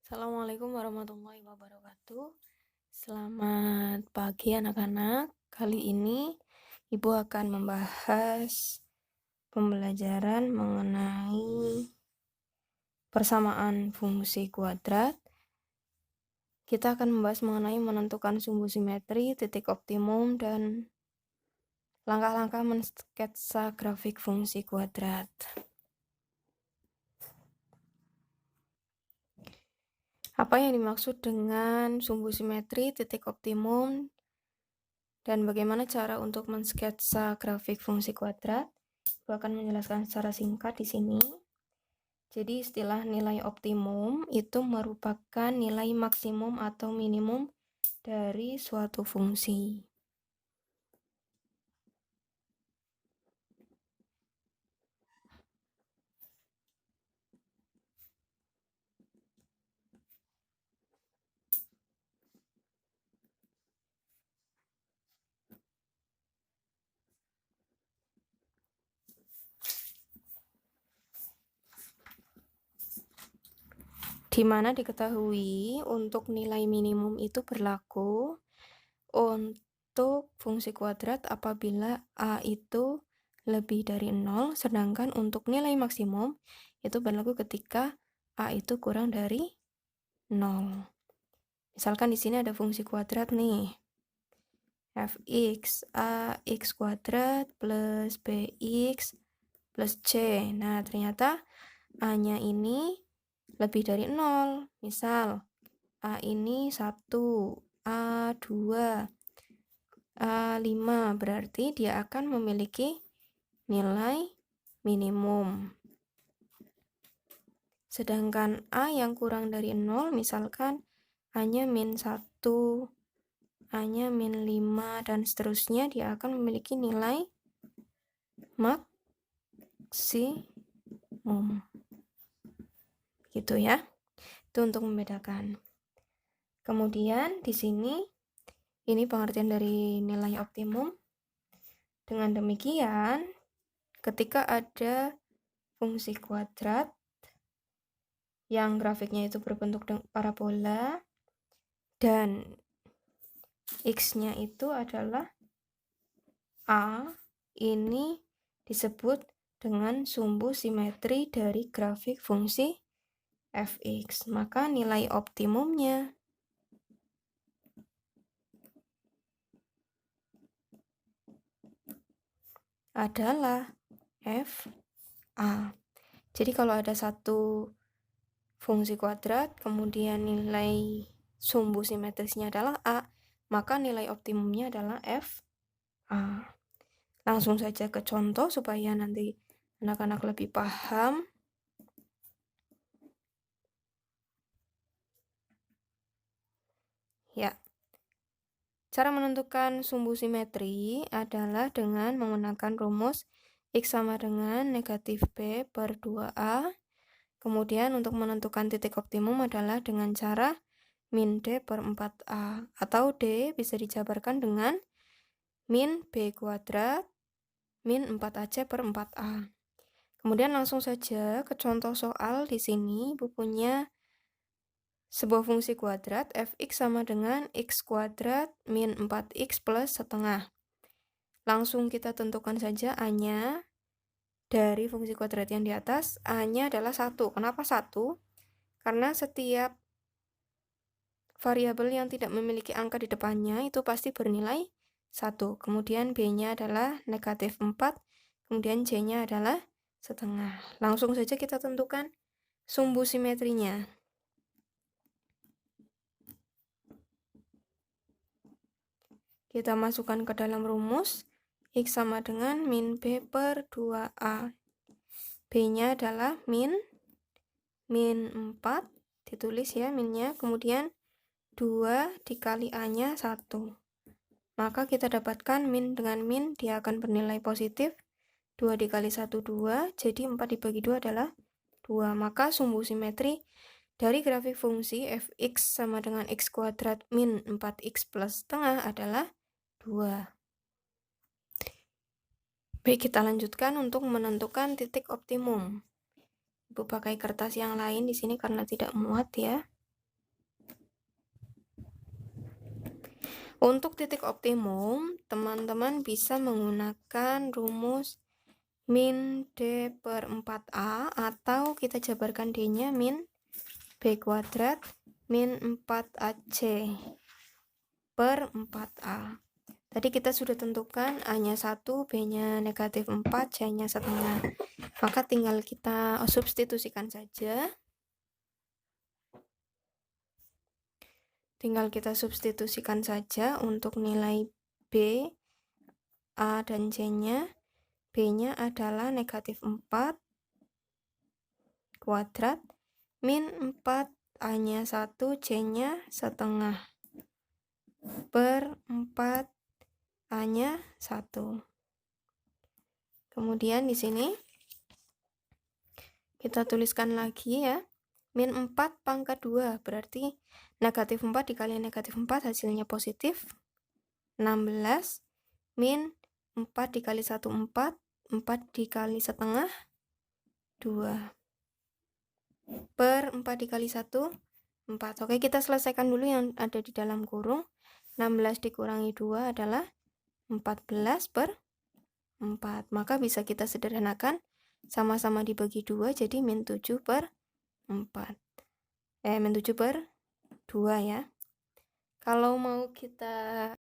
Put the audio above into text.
Assalamualaikum warahmatullahi wabarakatuh. Selamat pagi anak-anak. Kali ini Ibu akan membahas pembelajaran mengenai persamaan fungsi kuadrat. Kita akan membahas mengenai menentukan sumbu simetri, titik optimum, dan langkah-langkah mensketsa grafik fungsi kuadrat. Apa yang dimaksud dengan sumbu simetri, titik optimum, dan bagaimana cara untuk mensketsa grafik fungsi kuadrat? Aku akan menjelaskan secara singkat di sini. Jadi istilah nilai optimum itu merupakan nilai maksimum atau minimum dari suatu fungsi. Di mana diketahui untuk nilai minimum itu berlaku untuk fungsi kuadrat apabila A itu lebih dari 0, sedangkan untuk nilai maksimum itu berlaku ketika A itu kurang dari 0. Misalkan di sini ada fungsi kuadrat nih. Fx ax kuadrat plus bx plus c. Nah, ternyata A-nya ini lebih dari 0. Misal, A ini 1, A 2, A5. Berarti dia akan memiliki nilai minimum. Sedangkan A yang kurang dari 0, misalkan A-nya min 1, A-nya min 5, dan seterusnya, dia akan memiliki nilai maksimum. Gitu ya. Itu untuk membedakan. Kemudian di sini ini pengertian dari nilai optimum. Dengan demikian, ketika ada fungsi kuadrat yang grafiknya itu berbentuk parabola dan x-nya itu adalah A, ini disebut dengan sumbu simetri dari grafik fungsi fx. Maka nilai optimumnya adalah fa. Jadi kalau ada satu fungsi kuadrat, kemudian nilai sumbu simetrisnya adalah A, maka nilai optimumnya adalah fa. Langsung saja ke contoh supaya nanti anak-anak lebih paham. Ya, cara menentukan sumbu simetri adalah dengan menggunakan rumus X sama dengan negatif B per 2A. Kemudian untuk menentukan titik optimum adalah dengan cara min D per 4A. Atau D bisa dijabarkan dengan min B kuadrat min 4AC per 4A. Kemudian langsung saja ke contoh soal di sini. Ibu punya sebuah fungsi kuadrat fx sama dengan x kuadrat min 4x plus setengah. Langsung kita tentukan saja A-nya dari fungsi kuadrat yang di atas. A-nya adalah 1. Kenapa 1? Karena setiap variabel yang tidak memiliki angka di depannya itu pasti bernilai 1. Kemudian B-nya adalah negatif 4. Kemudian C-nya adalah setengah. Langsung saja kita tentukan sumbu simetrinya. Kita masukkan ke dalam rumus, X sama dengan min B per 2A. B-nya adalah min 4, ditulis ya minnya, kemudian 2 dikali A-nya 1. Maka kita dapatkan min dengan min, dia akan bernilai positif. 2 dikali 1, 2, jadi 4 dibagi 2 adalah 2. Maka sumbu simetri dari grafik fungsi fx sama dengan x kuadrat min 4x plus setengah adalah 2. Baik, kita lanjutkan untuk menentukan titik optimum. Ibu pakai kertas yang lain di sini karena tidak muat ya. Untuk titik optimum, teman-teman bisa menggunakan rumus min D per 4A atau kita jabarkan D-nya min B kuadrat min 4AC per 4A. Tadi kita sudah tentukan A-nya 1, B-nya negatif 4, C-nya setengah. Maka tinggal kita substitusikan saja. Untuk nilai B, A, dan C-nya. B-nya adalah negatif 4 kuadrat min 4, A-nya 1, C-nya setengah per 4, A-nya 1. Kemudian di sini kita tuliskan lagi ya. Min 4 pangkat 2 berarti negatif 4 dikali negatif 4 hasilnya positif 16 min 4 dikali 1 4, 4 dikali setengah 2 per 4 dikali 1 4. Oke, kita selesaikan dulu yang ada di dalam kurung. 16 dikurangi 2 adalah 14 per 4. Maka bisa kita sederhanakan sama-sama dibagi 2 jadi min 7 per 4. Min 7 per 2 ya. Kalau mau kita